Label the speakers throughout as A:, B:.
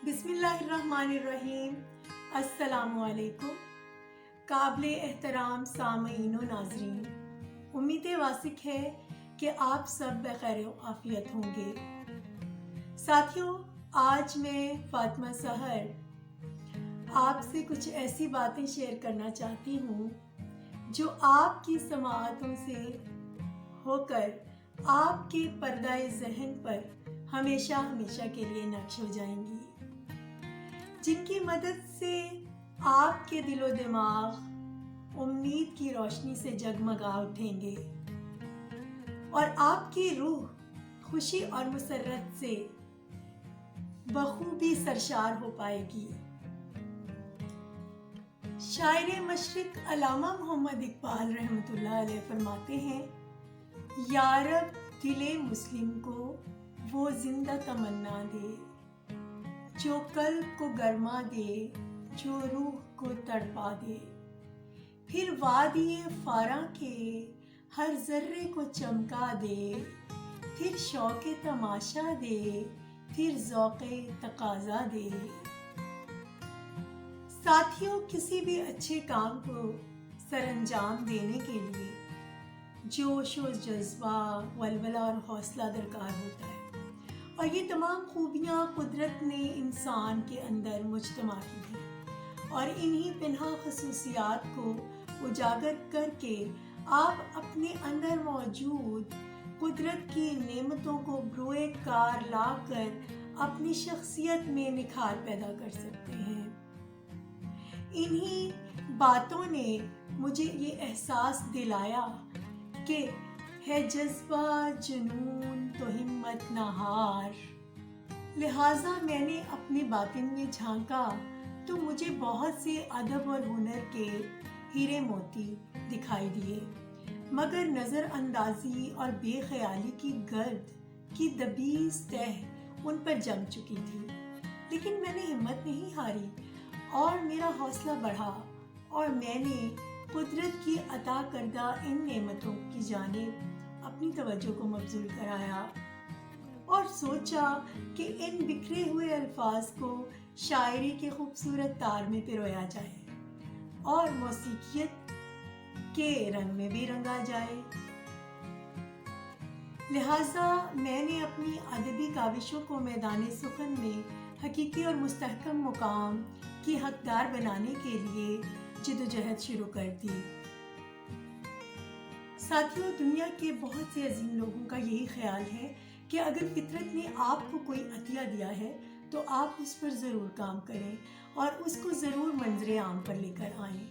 A: بسم اللہ الرحمن الرحیم۔ السلام علیکم قابل احترام سامعین و ناظرین، امید واسق ہے کہ آپ سب بخیر و عافیت ہوں گے۔ ساتھیوں، آج میں فاطمہ سحر آپ سے کچھ ایسی باتیں شیئر کرنا چاہتی ہوں جو آپ کی سماعتوں سے ہو کر آپ کے پردہ ذہن پر ہمیشہ کے لیے نقش ہو جائیں گی، جن کی مدد سے آپ کے دل و دماغ امید کی روشنی سے جگمگا اٹھیں گے اور آپ کی روح خوشی اور مسرت سے بخوبی سرشار ہو پائے گی۔ شاعر مشرق علامہ محمد اقبال رحمۃ اللہ علیہ فرماتے ہیں، یا رب دل مسلم کو وہ زندہ تمنا دے جو قلب کو گرما دے، جو روح کو تڑپا دے، پھر وادی فاراں کے ہر ذرے کو چمکا دے، پھر شوق تماشا دے، پھر ذوق تقاضا دے۔ ساتھیوں، کسی بھی اچھے کام کو سر انجام دینے کے لیے جوش و جذبہ، ولولہ اور حوصلہ درکار ہوتا ہے، اور یہ تمام خوبیاں قدرت نے انسان کے اندر مجتمع کی ہیں، اور انہی پنہا خصوصیات کو اجاگر کر کے آپ اپنے اندر موجود قدرت کی نعمتوں کو بروئے کار لا کر اپنی شخصیت میں نکھار پیدا کر سکتے ہیں۔ انہی باتوں نے مجھے یہ احساس دلایا کہ ہے جذبہ جنون تو ہمت نہ ہار، لہٰذا میں نے اپنے باطن میں جھانکا تو مجھے بہت سے ادب اور ہنر کے ہیرے موتی دکھائی دیے، مگر نظر اندازی اور بے خیالی کی گرد کی دبیز تہ ان پر جم چکی تھی، لیکن میں نے ہمت نہیں ہاری اور میرا حوصلہ بڑھا، اور میں نے قدرت کی عطا کردہ ان نعمتوں کی جانب اپنی توجہ کو مبذول کرایا اور سوچا کہ ان بکھرے ہوئے الفاظ کو شاعری کے خوبصورت تار میں پرویا جائے اور موسیقیت کے رنگ میں بھی رنگا جائے۔ لہٰذا میں نے اپنی ادبی کاوشوں کو میدان سخن میں حقیقی اور مستحکم مقام کی حقدار بنانے کے لیے جدوجہد شروع کر دی۔ ساتھیوں، دنیا کے بہت سے عظیم لوگوں کا یہی خیال ہے کہ اگر فطرت نے آپ کو کوئی عطیہ دیا ہے تو آپ اس پر ضرور کام کریں اور اس کو ضرور منظر عام پر لے کر آئیں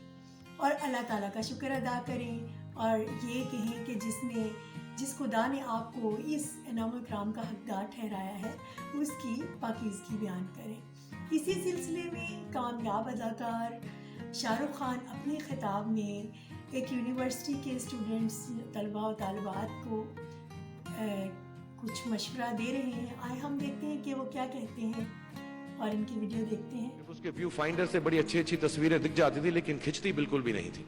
A: اور اللہ تعالیٰ کا شکر ادا کریں، اور یہ کہیں کہ جس خدا نے آپ کو اس انعام و اکرام کا حقدار ٹھہرایا ہے اس کی پاکیزگی بیان کریں۔ اسی سلسلے میں کامیاب اداکار شاہ رخ خان اپنے خطاب میں ایک یونیورسٹی کے اسٹوڈنٹس، طلباء و طالبات کو کچھ مشورہ دے رہے ہیں۔ آئے ہم دیکھتے ہیں کہ وہ کیا کہتے ہیں اور ان کی ویڈیو دیکھتے ہیں۔
B: اس کے ویو فائنڈر سے بڑی اچھی تصویریں دکھ جاتی تھی، لیکن کھچتی بالکل بھی نہیں تھی،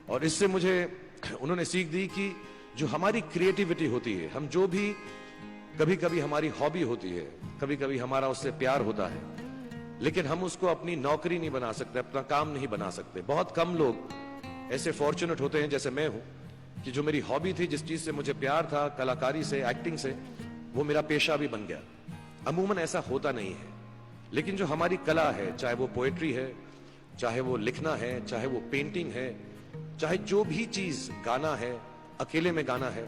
B: اور اس سے مجھے انہوں نے سیکھ دی کہ جو ہماری کریٹیوٹی ہوتی ہے، ہم جو بھی کبھی کبھی ہماری ہابی ہوتی ہے، کبھی کبھی ہمارا اس سے پیار ہوتا ہے، لیکن ہم اس کو اپنی نوکری نہیں بنا سکتے، اپنا کام نہیں بنا سکتے۔ بہت کم لوگ ایسے فارچونٹ ہوتے ہیں جیسے میں ہوں کہ جو میری ہابی تھی، جس چیز سے مجھے پیار تھا، کلاکاری سے، ایکٹنگ سے، وہ میرا پیشہ بھی بن گیا۔ عموماً ایسا ہوتا نہیں ہے، لیکن جو ہماری کلا ہے، چاہے وہ پوئٹری ہے، چاہے وہ لکھنا ہے، چاہے وہ پینٹنگ ہے، چاہے جو بھی چیز، گانا ہے، اکیلے میں گانا ہے،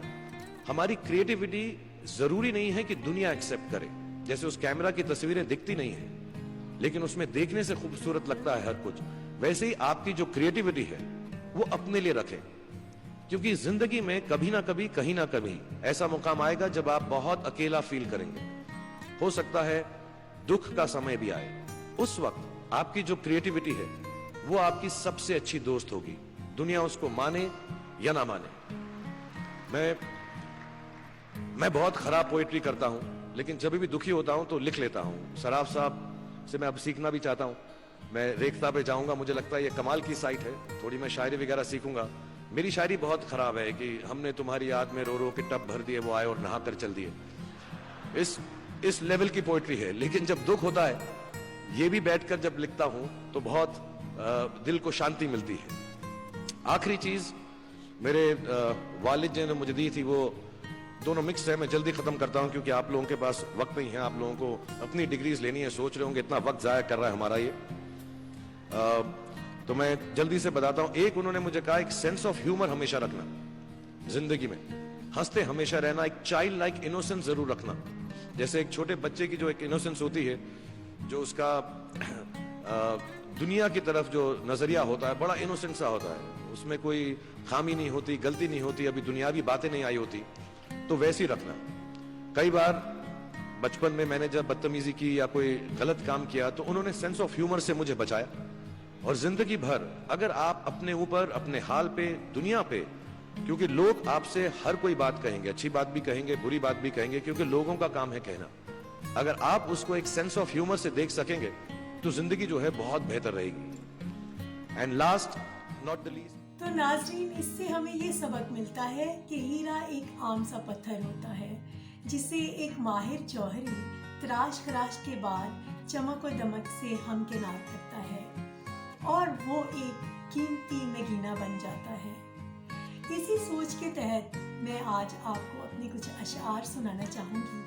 B: ہماری کریٹیوٹی ضروری نہیں ہے کہ دنیا ایکسیپٹ کرے۔ جیسے اس کیمرہ کی تصویریں دکھتی نہیں ہیں لیکن اس میں دیکھنے سے خوبصورت لگتا ہے ہر کچھ، ویسے ہی آپ کی جو کریٹیوٹی ہے وہ اپنے لیے رکھیں، کیونکہ زندگی میں کبھی نہ کبھی، کہیں نہ کبھی ایسا مقام آئے گا جب آپ بہت اکیلا فیل کریں گے۔ ہو سکتا ہے دکھ کا سمے بھی آئے، اس وقت آپ کی جو کریٹیوٹی ہے وہ آپ کی سب سے اچھی دوست ہوگی، دنیا اس کو مانے یا نہ مانے۔ میں بہت خراب پوئٹری کرتا ہوں، لیکن جب بھی دکھی ہوتا ہوں تو لکھ لیتا ہوں۔ سراف صاحب سے میں اب سیکھنا بھی چاہتا ہوں، میں ریختہ پہ جاؤں گا، مجھے لگتا ہے یہ کمال کی سائٹ ہے، تھوڑی میں شاعری وغیرہ سیکھوں گا۔ میری شاعری بہت خراب ہے کہ ہم نے تمہاری یاد میں رو رو کے ٹب بھر دیے، وہ آئے اور نہا کر چل دیے۔ اس لیول کی پوئٹری ہے. لیکن جب دکھ ہوتا ہے, یہ بھی بیٹھ کر جب لکھتا ہوں تو بہت دل کو شانتی ملتی ہے. آخری چیز میرے والد جی نے مجھے دی تھی, وہ دونوں مکس ہے, میں جلدی ختم کرتا ہوں کیونکہ آپ لوگوں کے پاس وقت نہیں ہے, آپ لوگوں کو اپنی ڈگریز لینی ہے, سوچ رہے ہوں گے اتنا وقت ضائع کر رہا ہے ہمارا یہ, تو میں جلدی سے بتاتا ہوں. ایک انہوں نے مجھے کہا ایک سینس آف ہیومر ہمیشہ رکھنا زندگی میں, ہنستے ہمیشہ رہنا, ایک چائلڈ لائک انوسنس ضرور رکھنا. جیسے ایک چھوٹے بچے کی جو ایک انوسنس ہوتی ہے, جو اس کا دنیا کی طرف جو نظریہ ہوتا ہے بڑا انوسنٹ سا ہوتا ہے, اس میں کوئی خامی نہیں ہوتی, غلطی نہیں ہوتی, ابھی دنیاوی باتیں نہیں آئی ہوتی, تو ویسی رکھنا. کئی بار بچپن میں نے جب بدتمیزی کی یا کوئی غلط کام کیا تو انہوں نے سینس آف ہیومر سے مجھے بچایا. اور زندگی بھر اگر آپ اپنے اوپر, اپنے حال پہ, دنیا پہ, کیونکہ لوگ آپ سے ہر کوئی بات کہیں گے, اچھی بات بھی کہیں گے, بری بات بھی کہیں گے, کیونکہ لوگوں کا کام ہے کہنا. اگر آپ اس کو ایک سینس آف ہیومر سے دیکھ سکیں گے تو زندگی جو ہے بہت بہتر رہے گی. And last not the least,
A: تو ناظرین, اس سے ہمیں یہ سبق ملتا ہے کہ ہیرا ایک عام سا پتھر ہوتا ہے جسے ایک ماہر جوہری تراش خراش کے بعد چمک و دمک سے ہمکنار کرتا ہے اور وہ ایک قیمتی نگینہ بن جاتا ہے. اسی سوچ کے تحت میں آج آپ کو اپنے کچھ اشعار سنانا چاہوں گی.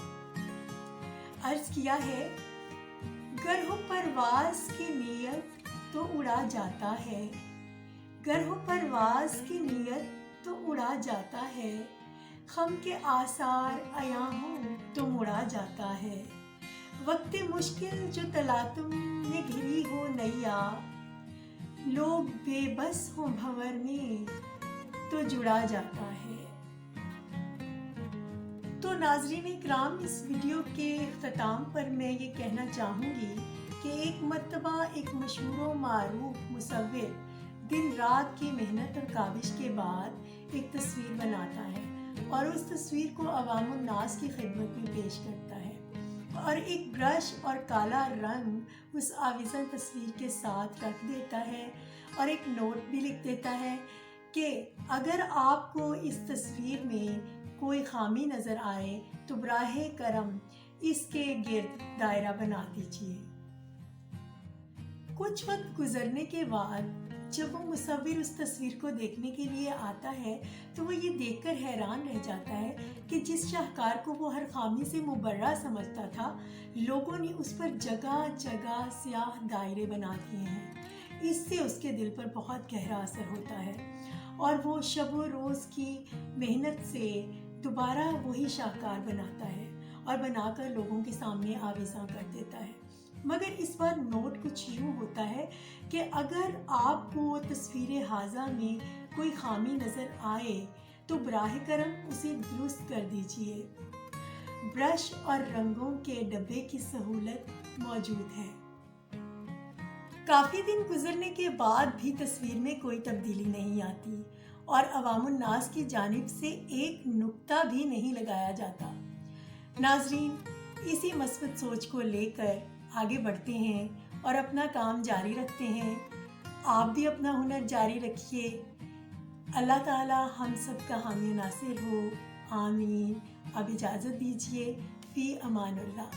A: عرض کیا ہے, گر ہو پرواز کی نیت تو اڑا جاتا ہے, گر ہو پرواز کی نیت تو اڑا جاتا ہے, خم کے آثار عیاں ہوں تو مڑا جاتا ہے, وقت مشکل جو تلاطم میں گھری ہو نیا, لوگ بے بس ہوں بھنور میں تو جڑا جاتا ہے. تو ناظرین اکرام, اس ویڈیو کے اختتام پر میں یہ کہنا چاہوں گی کہ ایک مرتبہ ایک مشہور و معروف مصور دن رات کی محنت اور کاوش کے بعد ایک تصویر بناتا ہے اور اس تصویر کو عوام الناس کی خدمت میں پیش کرتا ہے, اور ایک برش اور کالا رنگ اس آویزاں تصویر کے ساتھ رکھ دیتا ہے اور ایک نوٹ بھی لکھ دیتا ہے کہ اگر آپ کو اس تصویر میں کوئی خامی نظر آئے تو براہ کرم اس کے گرد دائرہ بنا دیجیے. کچھ وقت گزرنے کے بعد جب وہ مصور اس تصویر کو دیکھنے کے لیے آتا ہے تو وہ یہ دیکھ کر حیران رہ جاتا ہے کہ جس شاہکار کو وہ ہر خامی سے مبرہ سمجھتا تھا, لوگوں نے اس پر جگہ جگہ سیاہ دائرے بنا دیے ہیں. اس سے اس کے دل پر بہت گہرا اثر ہوتا ہے اور وہ شب و روز کی محنت سے دوبارہ وہی شاہکار بناتا ہے اور بنا کر لوگوں کے سامنے آویزاں کر دیتا ہے. مگر اس بار نوٹ کچھ یوں ہوتا ہے کہ اگر آپ کو تصویر حاضہ میں کوئی خامی نظر آئے تو براہ کرم اسے درست کر دیجیے. برش اور رنگوں کے ڈبے کی سہولت موجود ہے. کافی دن گزرنے کے بعد بھی تصویر میں کوئی تبدیلی نہیں آتی اور عوام الناس کی جانب سے ایک نقطہ بھی نہیں لگایا جاتا. ناظرین, اسی مثبت سوچ کو لے کر آگے بڑھتے ہیں اور اپنا کام جاری رکھتے ہیں. آپ بھی اپنا ہنر جاری رکھیے. اللہ تعالی ہم سب کا حامی ناصر ہو. آمین. اب اجازت دیجیے. فی امان اللہ.